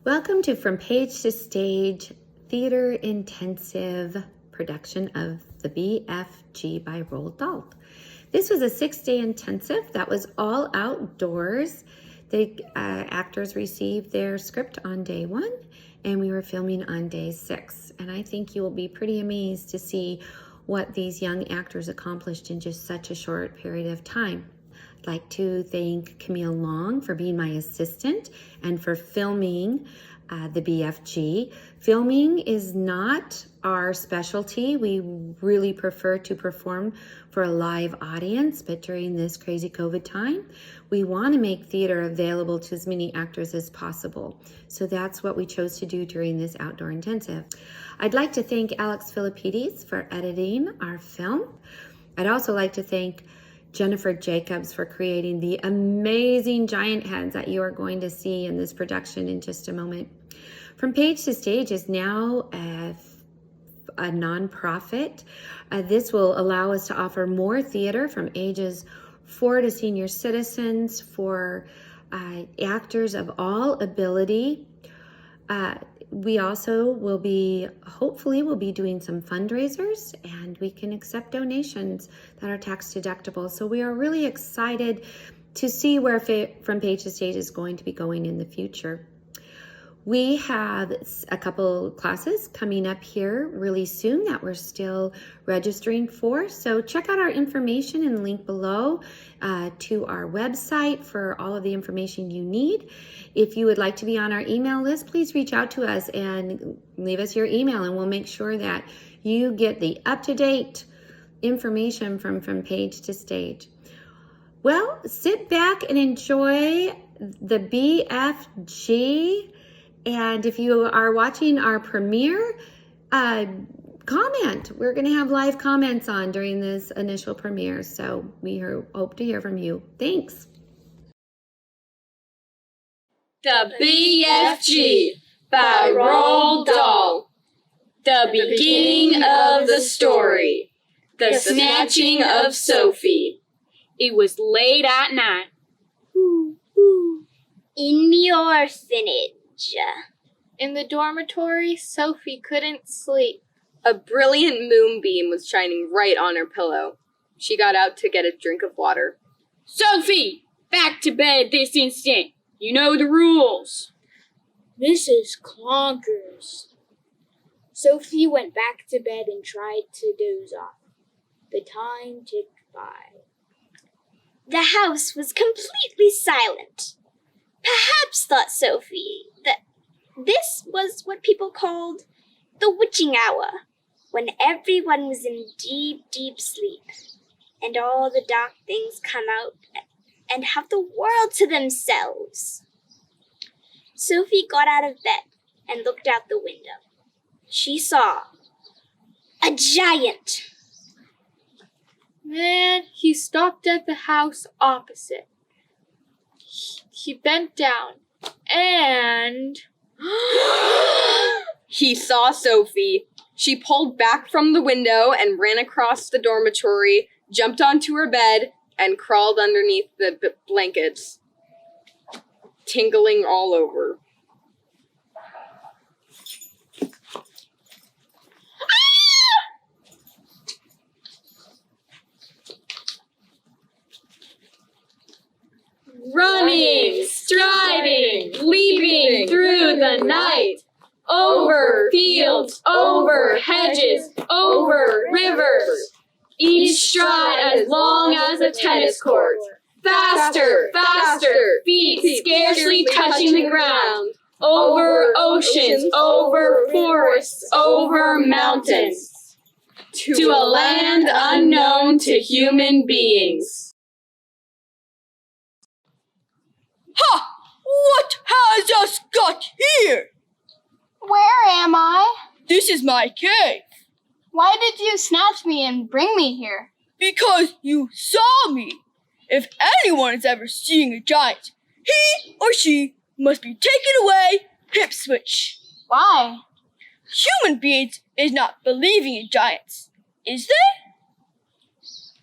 Welcome to From Page to Stage, theater intensive production of the BFG by Roald Dahl. This was a 6-day intensive that was all outdoors. The actors received their script on day 1 and we were filming on day 6. And I think you will be pretty amazed to see what these young actors accomplished in just such a short period of time. I'd like to thank Camille Long for being my assistant and for filming the BFG. Filming is not our specialty. We really prefer to perform for a live audience, but during this crazy COVID time, we want to make theater available to as many actors as possible. So that's what we chose to do during this outdoor intensive. I'd like to thank Alex Philippides for editing our film. I'd also like to thank Jennifer Jacobs for creating the amazing giant heads that you are going to see in this production in just a moment. From Page to Stage is now a nonprofit. This will allow us to offer more theater from ages 4 to senior citizens for actors of all ability. We also will be, hopefully, we'll be doing some fundraisers and we can accept donations that are tax deductible. So we are really excited to see where From Page to Stage is going to be going in the future. We have a couple classes coming up here really soon that we're still registering for. So check out our information in the link below to our website for all of the information you need. If you would like to be on our email list, please reach out to us and leave us your email and we'll make sure that you get the up-to-date information from Page to Stage. Well, sit back and enjoy the BFG. And if you are watching our premiere, comment. We're going to have live comments on during this initial premiere. So we hope to hear from you. Thanks. The BFG by Roald Dahl. The beginning of the story. The snatching of Sophie. It was late at night. In the orphanage. In the dormitory, Sophie couldn't sleep. A brilliant moonbeam was shining right on her pillow. She got out to get a drink of water. Sophie! Back to bed this instant! You know the rules! Mrs. Clonkers. Sophie went back to bed and tried to doze off. The time ticked by. The house was completely silent. Perhaps, thought Sophie, that this was what people called the witching hour, when everyone was in deep, deep sleep, and all the dark things come out and have the world to themselves. Sophie got out of bed and looked out the window. She saw a giant. Then he stopped at the house opposite. He bent down and... He saw Sophie. She pulled back from the window and ran across the dormitory, jumped onto her bed, and crawled underneath the blankets, tingling all over. Running, striding, leaping through the night, over fields, over hedges, over rivers, each stride as long as a tennis court. Faster, faster, feet scarcely touching the ground, over oceans, over forests, over mountains, to a land unknown to human beings. Ha! What has us got here? Where am I? This is my cave. Why did you snatch me and bring me here? Because you saw me. If anyone is ever seeing a giant, he or she must be taken away, hip switch. Why? Human beings is not believing in giants, is they?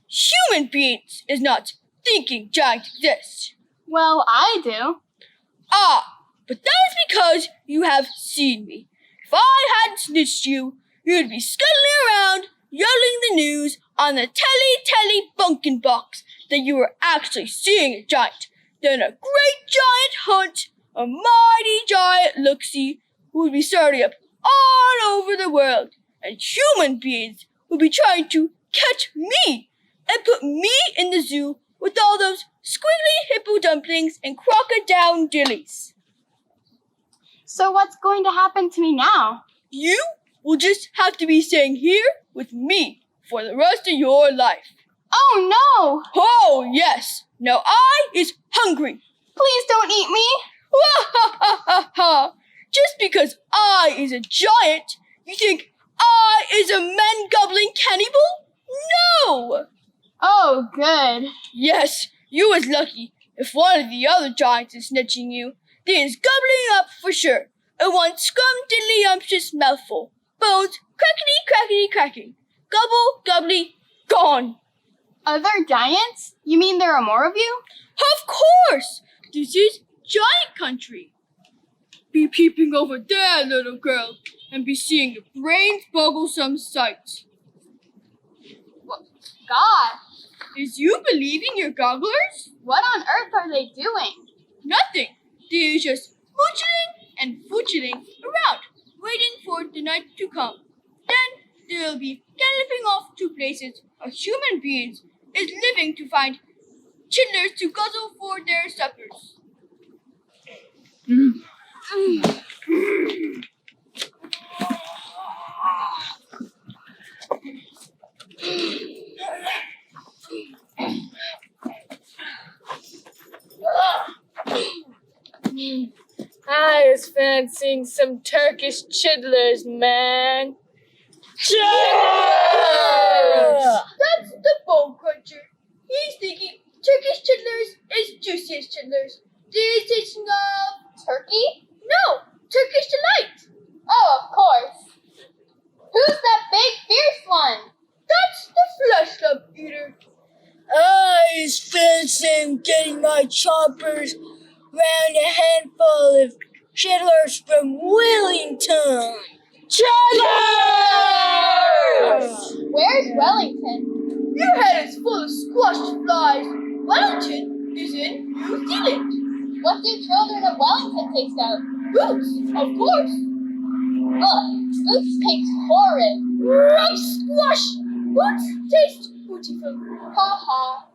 Human beings is not thinking giants exist. Well, I do. Ah, But that is because you have seen me. If I hadn't snitched you, you'd be scuttling around, yelling the news on the telly bunkin' box that you were actually seeing a giant. Then a great giant hunt, a mighty giant look-see, would be starting up all over the world, and human beings would be trying to catch me and put me in the zoo with all those squiggly hippo dumplings and crocodile dillies. So what's going to happen to me now? You will just have to be staying here with me for the rest of your life. Oh no! Oh, yes. Now I is hungry. Please don't eat me! Just because I is a giant, you think I is a man-gobbling cannibal? No! Oh, good. Yes, you was lucky. If one of the other giants is snitching you, they is gobbling up for sure. And one scrum-diddly-umptious mouthful. Bones crackety-crackety-cracking. Gobble, gobbly, gone. Other giants? You mean there are more of you? Of course! This is giant country. Be peeping over there, little girl, and be seeing a brains-bogglesome sight. Gosh, Is you believing your gogglers? what on earth are they doing? Nothing. They is just mooching and fooching around, waiting for the night to come. Then they'll be galloping off to places where human beings is living to find children to guzzle for their suppers. I was fancying some Turkish chidlers, man. That's the Bonecruncher. He's thinking Turkish chidlers is juiciest chidlers. They're tasting of Turkey? no Turkish delight. Oh, of course. Who's that big, fierce one? That's the Fleshlumpeater. I is fancying getting my chompers round a handful of chidlers from Wellington. Where's Wellington? Your head is full of squashed flies. Wellington is in New Zealand. What do children of Wellington taste of? Boots, of course. Ugh, boots taste horrid. Right squash. Boots taste beautiful. Ha ha.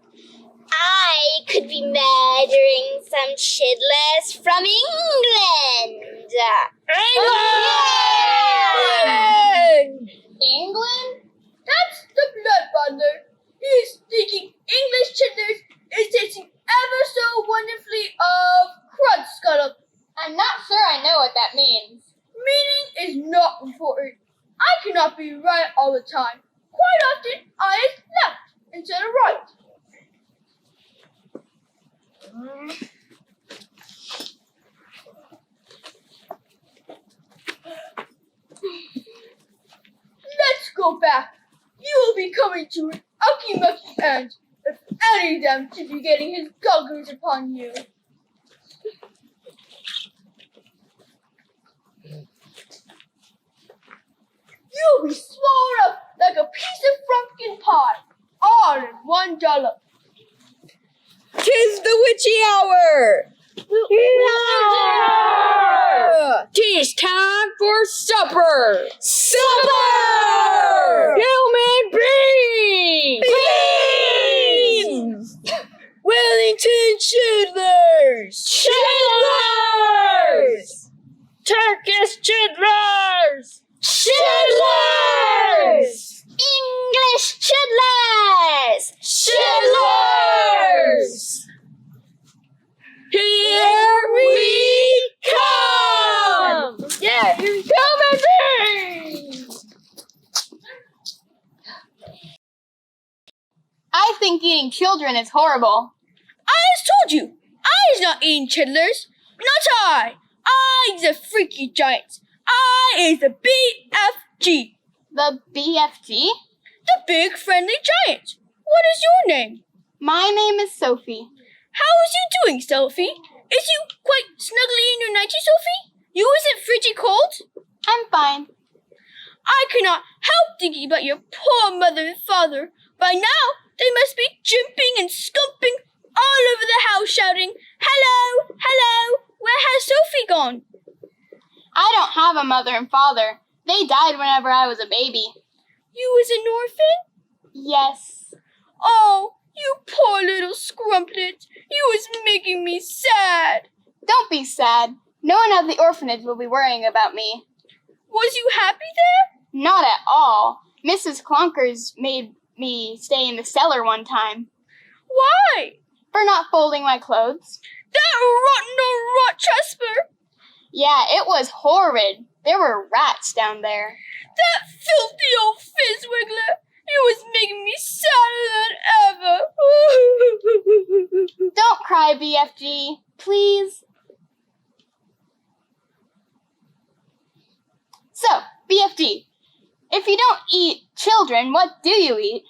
I could be murdering some chidlers from England. England? That's the Bloodbottler. He's thinking English chidlers is tasting ever so wonderfully of crud scuttle. I'm not sure I know what that means. Meaning is not important. I cannot be right all the time. Quite often, I is left instead of right. Let's go back. You will be coming to an ucky-mucky end if any of them should be getting his goggles upon you. You'll be swallowed up like a piece of pumpkin pie, all in one dollop. 'Tis the witchy hour! Tis time for supper! Supper! Human beings! Beans! Wellington chidlers! Chidlers! Turkish chidlers! Chidlers! English chidlers! Chidlers! Here we come! Yeah, you're coming, beings! I think eating children is horrible. I just told you, I is not eating chidlers. Not I. I is a freaky giant. I is a BFG. The BFG? The big friendly giant. What is your name? My name is Sophie. How is you doing, Sophie? Is you quite snugly in your nightie, Sophie? You isn't frigid cold? I'm fine. I cannot help thinking about your poor mother and father. By now, they must be jumping and scumping all over the house, shouting, "Hello, hello, where has Sophie gone?" I don't have a mother and father. They died whenever I was a baby. You was an orphan? Yes. Oh, you poor little scrumplet. You was making me sad. Don't be sad. No one at the orphanage will be worrying about me. Was you happy there? Not at all. Mrs. Clonkers made me stay in the cellar one time. Why? For not folding my clothes. That rotten old Rochester. Yeah, it was horrid. There were rats down there. That filthy old Fizzwiggler. It was making me sadder than ever. Don't cry, BFG. Please. So, BFG, if you don't eat children, what do you eat?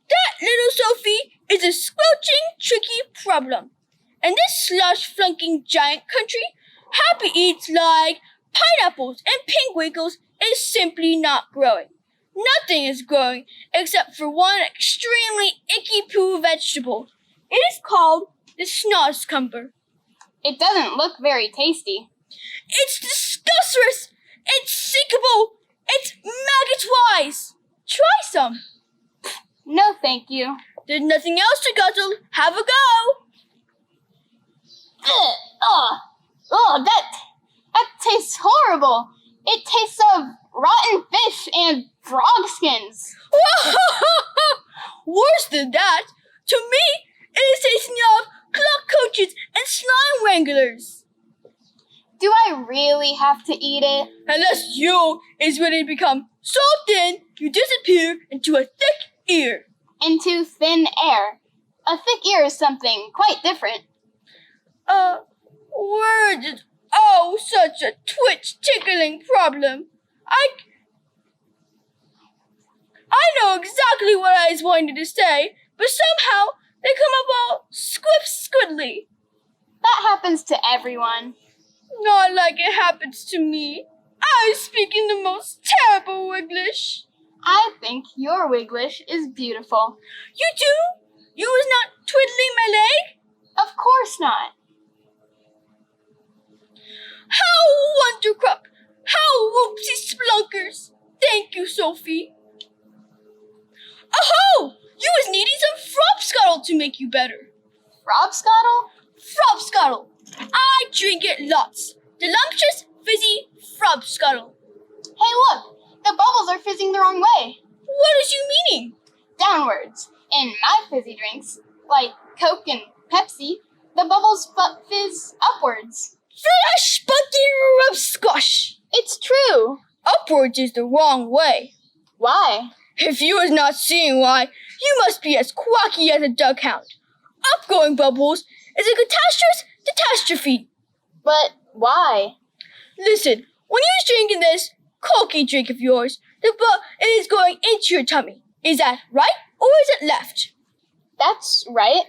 That little Sophie is a squelching, tricky problem. In this slush-flunking giant country, happy eats like pineapples and pink wiggles is simply not growing. Nothing is growing except for one extremely icky poo vegetable. It is called the snozzcumber. It doesn't look very tasty. It's disgusting. It's sickable. It's maggot-wise. Try some. No, thank you. There's nothing else to guzzle. Have a go. Ugh, that tastes horrible. It tastes of rotten fish and frog skins. Worse than that, to me, it is tasting of clock coaches and slime wranglers. Do I really have to eat it? Unless you is ready to become so thin, you disappear into a thick ear. Into thin air. A thick ear is something quite different. Words is such a tickling problem. I know exactly what I was wanting to say, but somehow they come up all squiddly. That happens to everyone. Not like it happens to me. I speak in the most terrible Wiglish. I think your Wiglish is beautiful. You do? You was not twiddling my leg? Of course not. How wondercruck! How whoopsie splunkers! Thank you, Sophie. Oh-ho! You was needing some frobscuttle to make you better. Frobscuttle? Frobscuttle. I drink it lots. Delumptious, fizzy frobscuttle. Hey, look! The bubbles are fizzing the wrong way. What is you meaning? Downwards. In my fizzy drinks, like Coke and Pepsi, the bubbles fizz upwards. Flash, bucky, rub, squash. It's true. Upwards is the wrong way. Why? If you is not seeing why, you must be as quacky as a duckhound. Upgoing bubbles is a catastrophe. But why? Listen, when you're drinking this cokey drink of yours, it is going into your tummy. Is that right or is it left? That's right.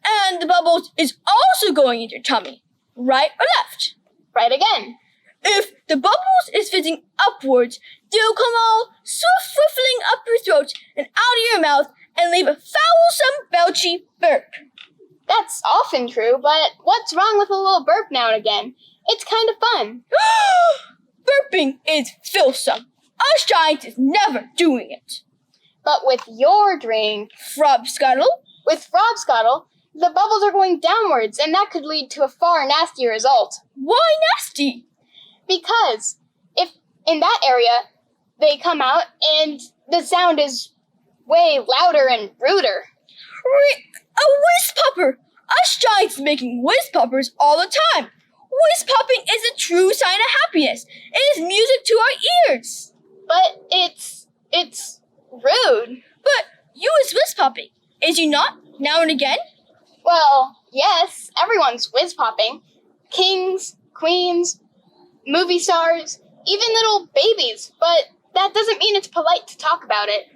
And the bubbles is also going into your tummy. Right or left? Right again. If the bubbles is fizzing upwards, they'll come all swift-whiffling up your throat and out of your mouth and leave a foulsome, belchy burp. That's often true, but what's wrong with a little burp now and again? It's kind of fun. Burping is filthsome. Us giants is never doing it. But with your drink, Frobscuttle? With Frobscuttle, the bubbles are going downwards, and that could lead to a far nastier result. Why nasty? Because if in that area they come out and the sound is way louder and ruder. A whizpopper! Us giants making whizpoppers all the time. Whizpopping is a true sign of happiness. It is music to our ears. But it's rude. But you is whizpopping, is you not, now and again? Well, yes, everyone's whiz-popping. Kings, queens, movie stars, even little babies. But that doesn't mean it's polite to talk about it.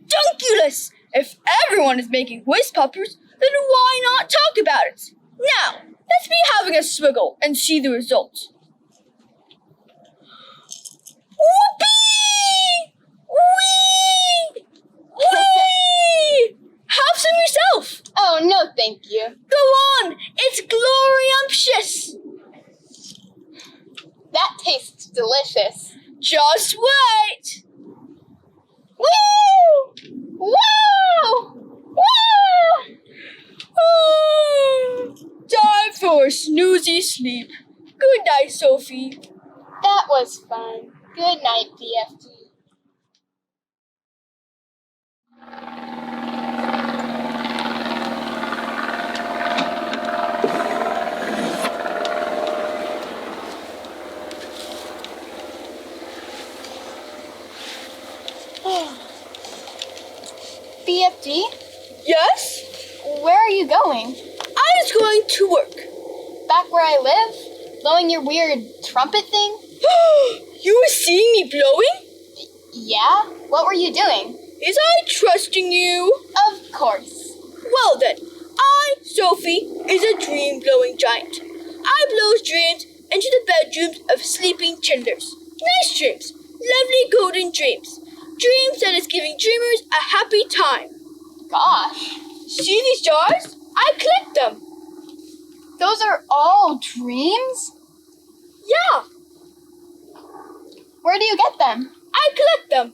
Redunculous! If everyone is making whizpoppers, then why not talk about it? Now, Let's be having a swiggle and see the results. Whoopee! Whee! Whee! Have some yourself. Oh, no, thank you. Go on, it's gloriumptious. That tastes delicious. Just wait. Woo! Woo! Woo! Time for a snoozy sleep. Good night, Sophie. That was fun. Good night, BFG. BFG? Yes? Where are you going? I was going to work. Back where I live? Blowing your weird trumpet thing? You were seeing me blowing? Yeah? What were you doing? Is I trusting you? Of course. Well then, I, Sophie, is a dream-blowing giant. I blows dreams into the bedrooms of sleeping childers. Nice dreams. Lovely golden dreams. Dreams that is giving dreamers a happy time. Gosh. See these jars? I collect them. Those are all dreams? Yeah, Where do you get them? I collect them.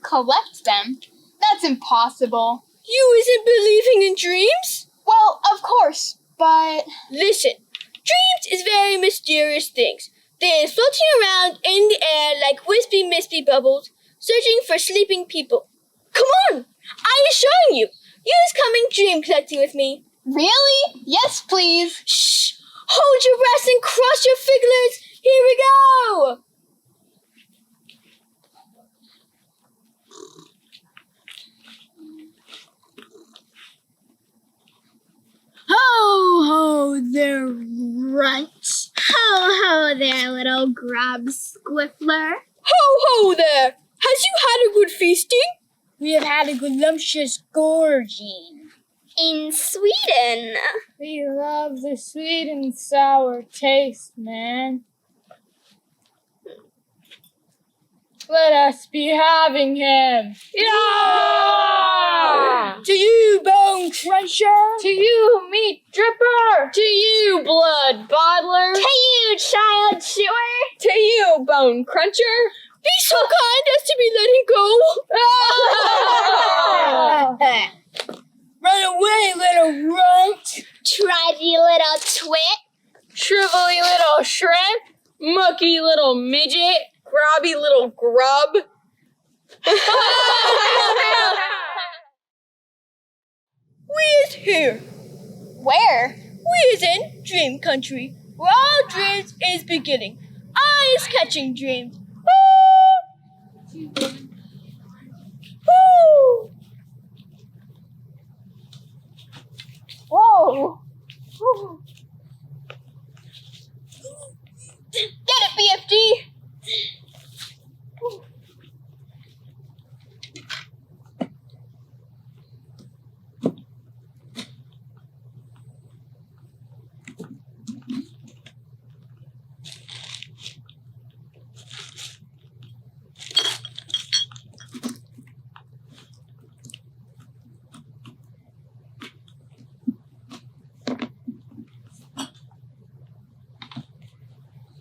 Collect them? That's impossible. You isn't believing in dreams? Well, of course, but... Listen, dreams is very mysterious things. They are floating around in the air like wispy, misty bubbles, searching for sleeping people. Come on! I am showing you. You is coming dream collecting with me. Really? Yes, please. Shh! Hold your breath and cross your fingers. Here we go! Ho, ho there, runts. Ho, ho there, little grub squiffler. Ho, ho there! Has you had a good feasting? We have had a voluptuous gorging. In Sweden. We love the sweet and sour taste, man. Let us be having him. Yeah! To you, Bonecruncher. To you, Meatdripper! To you, Bloodbottler! To you, Childchewer. To you, Bonecruncher! Be so kind as to be letting go. Run away, little runt. Trudgy little twit. Shrivelly little shrimp! Mucky little midget! Grubby little grub! We is here. Where? We is in dream country, where all dreams is beginning. I is catching dreams. Woo! Woo! Whoa! Get it, BFG!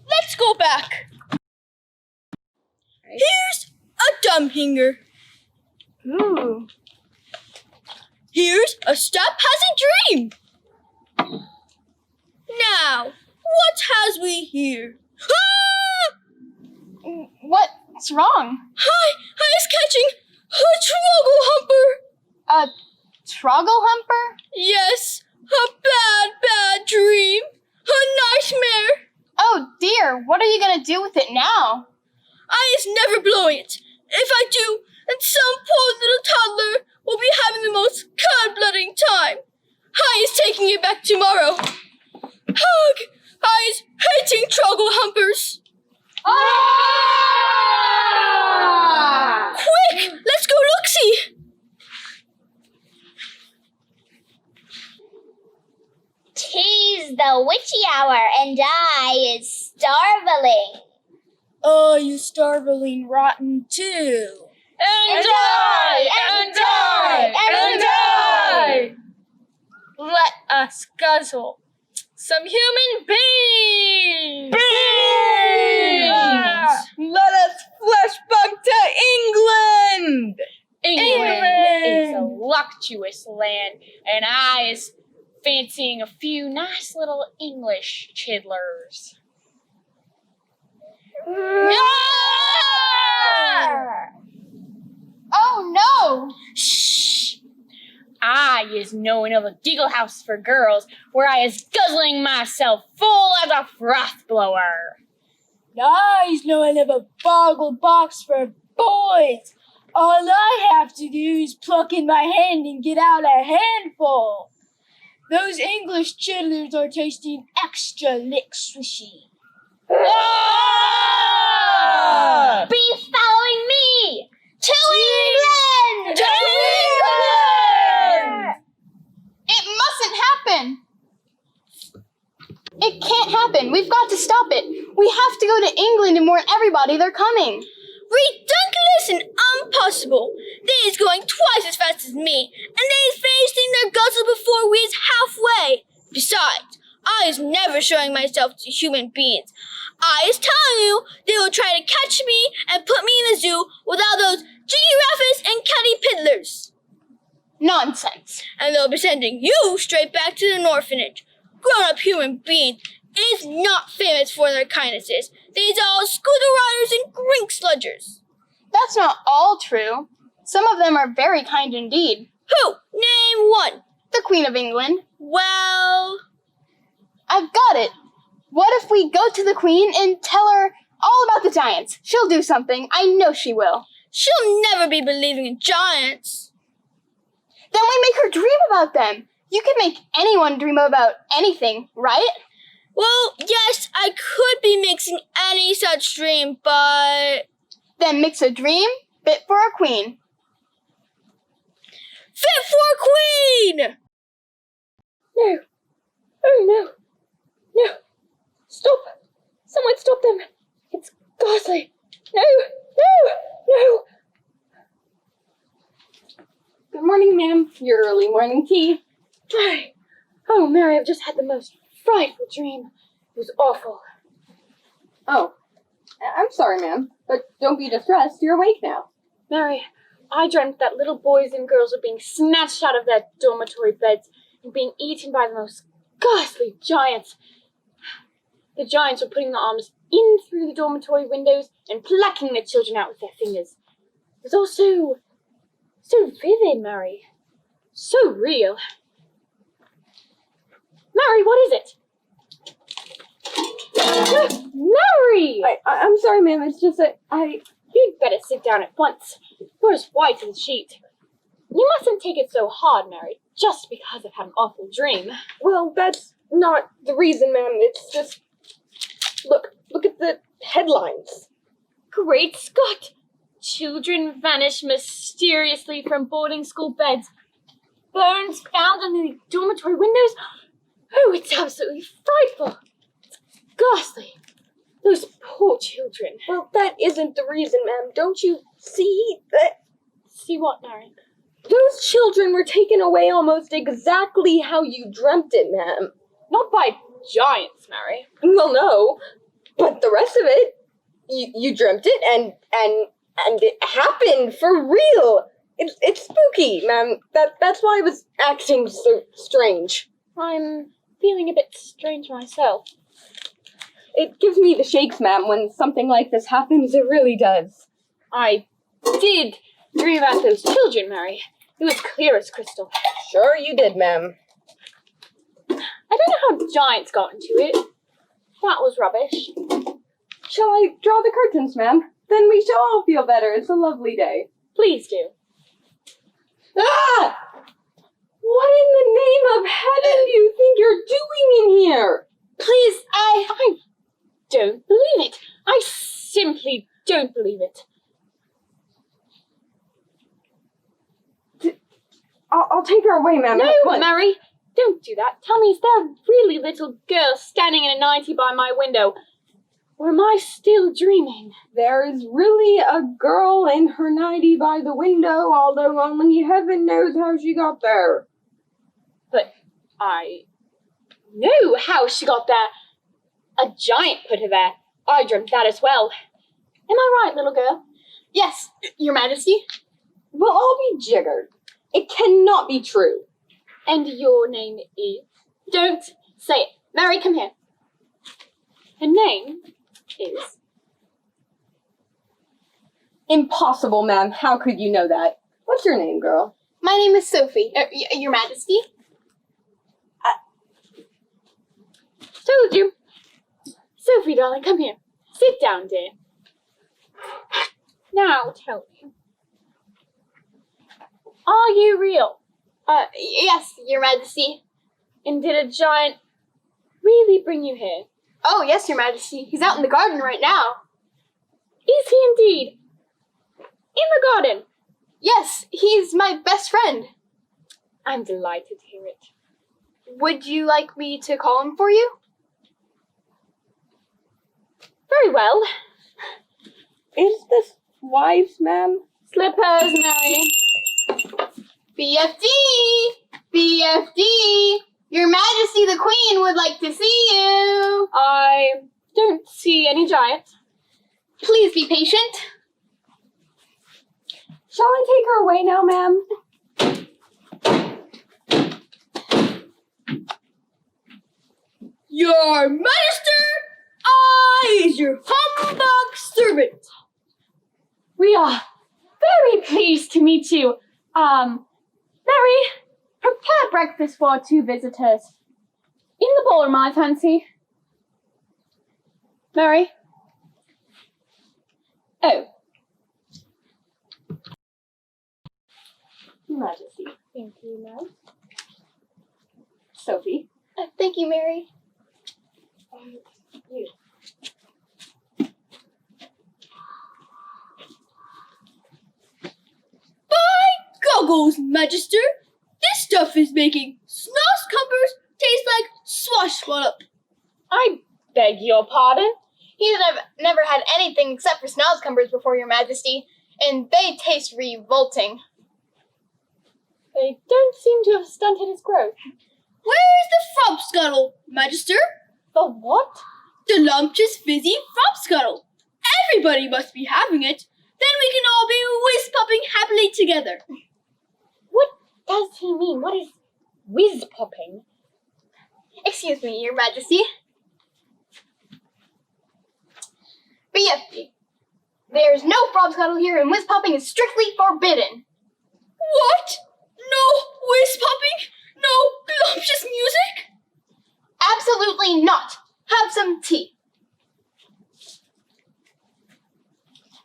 Let's go back. Here's a dumb hanger. Ooh. Here's a stop has a dream. Now, what has we here? Ah! What's wrong? I is catching a troggle humper. A troggle humper? Yes, a bad dream. A nightmare. Oh dear, what are you gonna do with it now? I is never blowing it. If I do, then some poor little toddler will be having the most cold-blooding time. I is taking it back tomorrow. Hug! I is hating troggle humpers. Ah! Quick, let's go look-see. Tis the witchy hour, and I is starveling. Oh, you starveling rotten too. And die! Let us guzzle some human beings! Let us flesh bug to England! England is a voluptuous land, and I is fancying a few nice little English chidlers. Oh no! Shh! I is knowing of a giggle house for girls where I is guzzling myself full as a froth blower. Nice knowing of a boggle box for boys. All I have to do is pluck in my hand and get out a handful. Those English chidlers are tasting extra lick swishy. Be following me to England! It mustn't happen! It can't happen. We've got to stop it. We have to go to England and warn everybody they're coming. Ridiculous and impossible. They is going twice as fast as me, and they is finishing their guzzle before we is halfway. Besides, I is never showing myself to human beings. I is telling you they will try to catch me and put me in the zoo with all those giraffes and catty piddlers. Nonsense. And they'll be sending you straight back to the orphanage. Grown-up human beings is not famous for their kindnesses. These are all scooter riders and grink sludgers. That's not all true. Some of them are very kind indeed. Who? Name one. The Queen of England. Well, I've got it. What if we go to the Queen and tell her all about the giants? She'll do something. I know she will. she'll never be believing in giants. Then we make her dream about them. You can make anyone dream about anything, right? Well, yes, I could be mixing any such dream, but... Then mix a dream, fit for a queen. Fit for a queen! No. Oh, no. No. Stop. Someone stop them. It's ghastly. No. No. No. Good morning, ma'am. Your early morning tea. Mary. Oh, Mary, I've just had the most frightful dream. It was awful. Oh. I'm sorry, ma'am. But don't be distressed. You're awake now. Mary, I dreamt that little boys and girls were being snatched out of their dormitory beds and being eaten by the most ghastly giants. The giants were putting their arms in through the dormitory windows and plucking the children out with their fingers. It was all so vivid, Mary. So real. Mary, what is it? Mary! I'm sorry, ma'am. It's just that You'd better sit down at once. You're as white as a sheet. You mustn't take it so hard, Mary, just because I've had an awful dream. Well, that's not the reason, ma'am. It's just... Look at the headlines. Great Scott! Children vanish mysteriously from boarding school beds. Bones found in the dormitory windows. Oh, it's absolutely frightful. It's ghastly. Those poor children. Well, that isn't the reason, ma'am. Don't you see that... See what, Mary? Those children were taken away almost exactly how you dreamt it, ma'am. Not by giants, Mary. Well, no. But the rest of it, you dreamt it, and it happened for real. It's spooky, ma'am. That's why I was acting so strange. I'm feeling a bit strange myself. It gives me the shakes, ma'am, when something like this happens. It really does. I did dream about those children, Mary. It was clear as crystal. Sure you did, ma'am. I don't know how giants got into it. That was rubbish. Shall I draw the curtains, ma'am? Then we shall all feel better. It's a lovely day. Please do. Ah! What in the name of heaven do you think you're doing in here? Please, I don't believe it. I simply don't believe it. I'll take her away, ma'am. No, What? Mary, don't do that. Tell me, is there a really little girl standing in a 90 by my window? Or am I still dreaming? There is really a girl in her 90 by the window, although only heaven knows how she got there. But I knew how she got there. A giant put her there. I dreamt that as well. Am I right, little girl? Yes, Your Majesty. Well, I'll be jiggered. It cannot be true. And your name is? Don't say it. Mary, come here. Her name is? Impossible, ma'am. How could you know that? What's your name, girl? My name is Sophie. Your Majesty. Told you. Sophie, darling, come here. Sit down, dear. Now, tell me. Are you real? Yes, Your Majesty. And did a giant really bring you here? Oh, yes, Your Majesty. He's out in the garden right now. Is he indeed? In the garden? Yes, he's my best friend. I'm delighted to hear it. Would you like me to call him for you? Very well. Is this wise, ma'am? Slippers, Mary. BFG! BFG! Your Majesty the Queen would like to see you! I don't see any giant. Please be patient. Shall I take her away now, ma'am? Your Majesty, I is your humbug servant. We are very pleased to meet you. Mary, prepare breakfast for our 2 visitors. In the ballroom, I fancy. Mary? Oh. Your Majesty. Thank you, Mary. Sophie. Thank you, Mary. You. Goggles, Magister. This stuff is making snozzcumbers taste like swashbuckler. I beg your pardon? He's never had anything except for snozzcumbers before, Your Majesty, and they taste revolting. They don't seem to have stunted his growth. Where is the frump-scuttle, Magister? The what? The lumptious fizzy frump-scuttle. Everybody must be having it. Then we can all be whiz-popping happily together. What does he mean? What is whiz-popping? Excuse me, Your Majesty. BFG. There's no frog-scuttle here, and whiz-popping is strictly forbidden. What? No whiz-popping? No lumptious music? Absolutely not. Have some tea.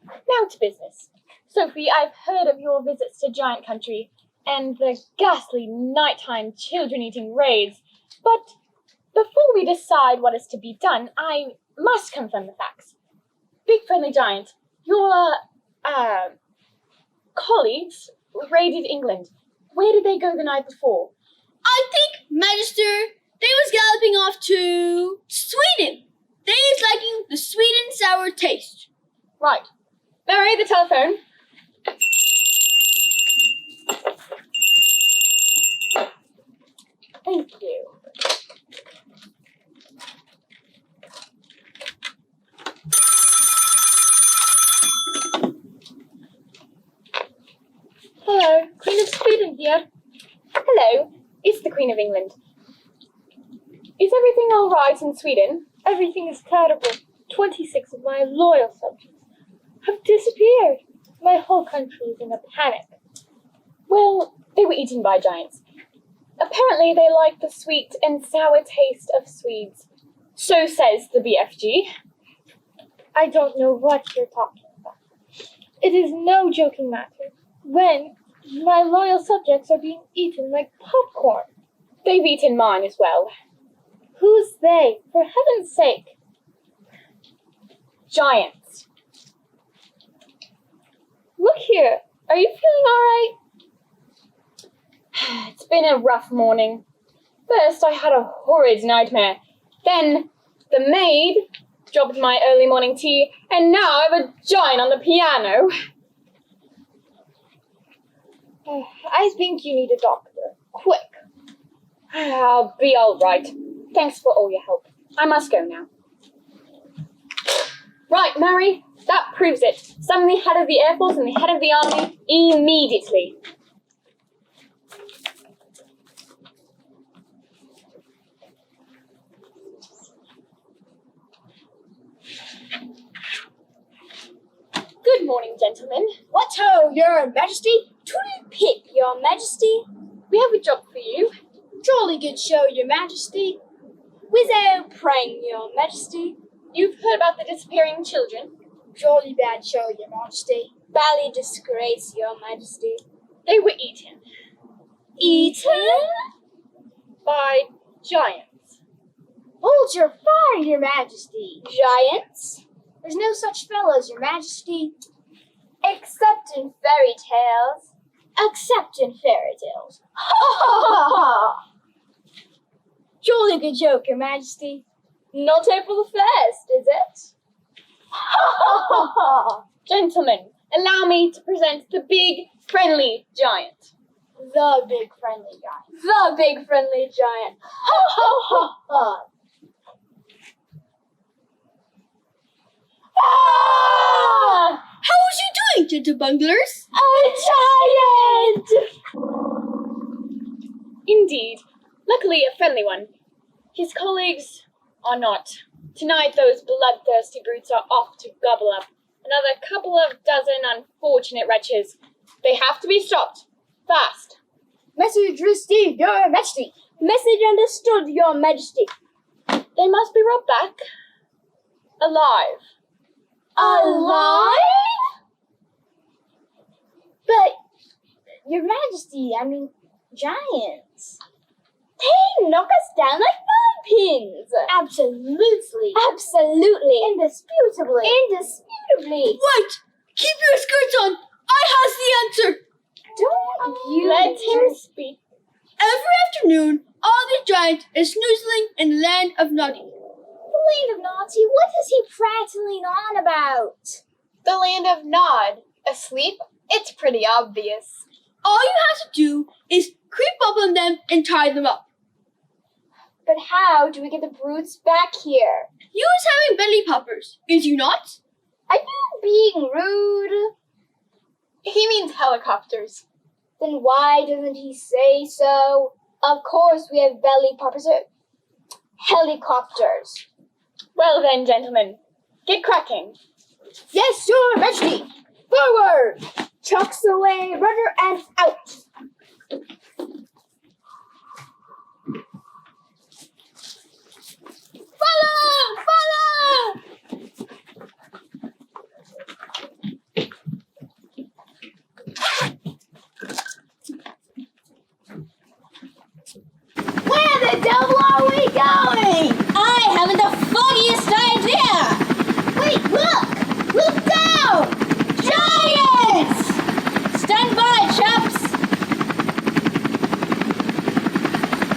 Now to business. Sophie, I've heard of your visits to Giant Country and the ghastly nighttime children-eating raids, but before we decide what is to be done, I must confirm the facts. Big Friendly Giant, your colleagues raided England. Where did they go the night before? I think, Magister, they was galloping off to Sweden. They is liking the sweet and sour taste. Right. Mary, the telephone. Thank you. Hello, Queen of Sweden here. Hello, it's the Queen of England. Is everything all right in Sweden? Everything is terrible. 26 of my loyal subjects have disappeared. My whole country is in a panic. Well, they were eaten by giants. Apparently they like the sweet and sour taste of Swedes. So says the BFG. I don't know what you're talking about. It is no joking matter when my loyal subjects are being eaten like popcorn. They've eaten mine as well. Who's they? For heaven's sake. Giants. Look here. Are you feeling all right? It's been a rough morning. First, I had a horrid nightmare. Then, the maid dropped my early morning tea, and now I have a giant on the piano. I think you need a doctor. Quick. I'll be all right. Thanks for all your help. I must go now. Right, Mary, that proves it. Summon the head of the Air Force and the head of the Army immediately. Good morning, gentlemen. What ho, your majesty? Tootle pip, your majesty. We have a job for you. Jolly good show, your majesty. Wizzo prang, your majesty. You've heard about the disappearing children. Jolly bad show, your majesty. Bally disgrace, your majesty. They were eaten. Eaten? By giants. Hold your fire, your majesty. Giants? There's no such fellows, your majesty. Except in fairy tales. Except in fairy tales. Ha ha ha ha! Jolly good joke, your majesty. Not April the 1st, is it? Ha ha ha ha! Gentlemen, allow me to present the big, friendly giant. The big friendly giant. The big friendly giant. Ha ha ha ha! Ah! How is you doing, gentle bunglers? A giant! Indeed. Luckily, a friendly one. His colleagues are not. Tonight, those bloodthirsty brutes are off to gobble up another couple of dozen unfortunate wretches. They have to be stopped. Fast. Message received, your majesty. Message understood, your majesty. They must be brought back. Alive. Alive? But, your majesty, I mean, giants. They knock us down like ninepins. Absolutely. Absolutely. Indisputably. Indisputably. Wait! Keep your skirts on! I has the answer! Don't you Let him speak. Every afternoon, all the giants is snoozling in the land of Naughty. The land of Naughty? What is he prattling on about? The land of Nod. Asleep? It's pretty obvious. All you have to do is creep up on them and tie them up. But how do we get the brutes back here? You is having belly poppers, is you not? Are you being rude? He means helicopters. Then why doesn't he say so? Of course we have belly poppers. Helicopters. Well then, gentlemen, get cracking. Yes, your majesty. Forward. Chucks away, rudder and out. Follow! Follow! Where the devil are we going? I haven't the foggiest idea. Wait, look! Look down! Giants! Stand by, chaps!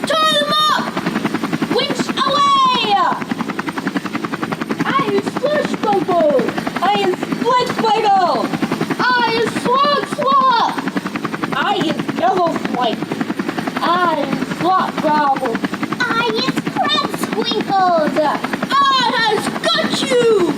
Tie them up! Winch away! I is Fleshlumpeater! I is Whizpoppers! I is Swag! I is Yellow Swipe! I is Slot Gravel! I is Crab Squinkles! I has got you!